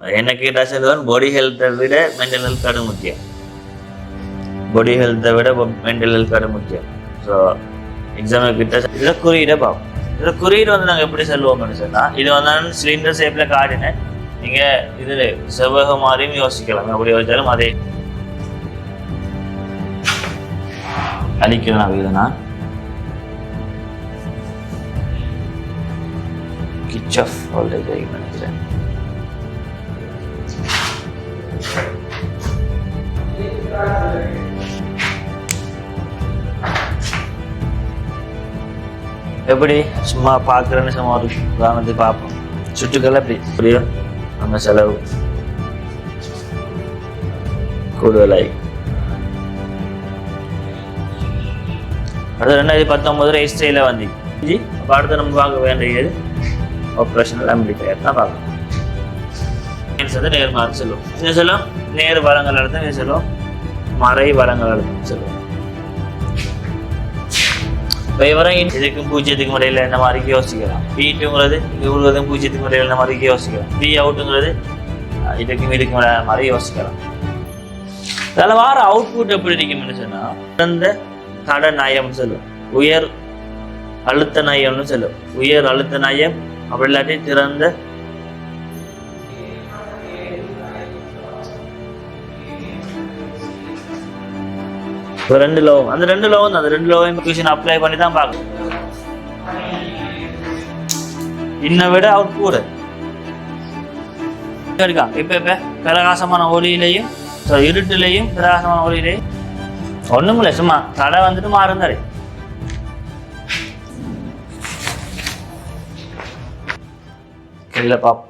என்ன கேட்டா சொல்லுவேன், பாடி ஹெல்த்தை விட மென்டல் ஹெல்த் அது முக்கியம். பாடி ஹெல்த்தை விட மென்டல் ஹெல்த் அது முக்கியம். ஸோ எக்ஸாம் கிட்ட இதில் குறியீடை பார்ப்போம். இதில் குறியீடு வந்து நாங்கள் எப்படி சொல்லுவோம்னு சொன்னால், இது வந்து சிலிண்டர் ஷேப்பில் காட்டினேன். நீங்கள் இதில் செவ்வக மாதிரியும் யோசிக்கலாம். அப்படி யோசிச்சாலும் அதே அழிக்கலாம். இதுனா கிச்சாஃப் வோல்டேஜ் நினைக்கிறேன். எப்படி சும்மா பார்க்குறேன்னு சும்மா ஒரு உதாரணத்தை பார்ப்போம். சுற்றுக்கள் எப்படி புரியும்? நம்ம செலவு கூடுதலாய் அடுத்து 2019 இஸ்ரேல வந்து அப்போ அடுத்து நம்ம பார்க்க வேண்டியது ஆப்ரேஷனல் ஆம்பிளிஃபையர் தான் பார்க்கணும். நேர்மாறு செல்லும். என்ன சொல்லும்? நேர் வளங்கள் அடுத்து என்ன சொல்லும்? மறை வளங்கள் அடுத்து சொல்லும். இதுக்கும் பூஜ்ஜியத்துக்கும் இடையில என்ன மாதிரி யோசிக்கலாம். பீட்டுங்கிறது இவ்வளவுக்கும் பூஜ்ஜியத்துக்கும் இடையில என்ன மாதிரி யோசிக்கலாம். பி அவுட்டுங்கிறது இதுக்கும் இதுக்கும் மாதிரி யோசிக்கலாம். அதில் வார அவுட்புட் எப்படி இருக்கும்னு சொன்னா, திறந்த தட நயம் சொல்லும், உயர் அழுத்த நயம்னு சொல்லும். உயர் அழுத்த நயம் அப்படி இல்லாட்டி திறந்த ரெண்டு லோகம். அந்த ரெண்டு லோகம் அப்ளை பண்ணி தான் பார்க்கணும். இன்னை விட அவுட் கூட இருக்கா. இப்ப பிரகாசமான ஒளியிலையும் இருட்டிலையும் பிரகாசமான ஒளியிலையும் ஒண்ணும் இல்லை, சும்மா தடை வந்துட்டு மாறுந்தாரு. இல்லை பாப்போம்.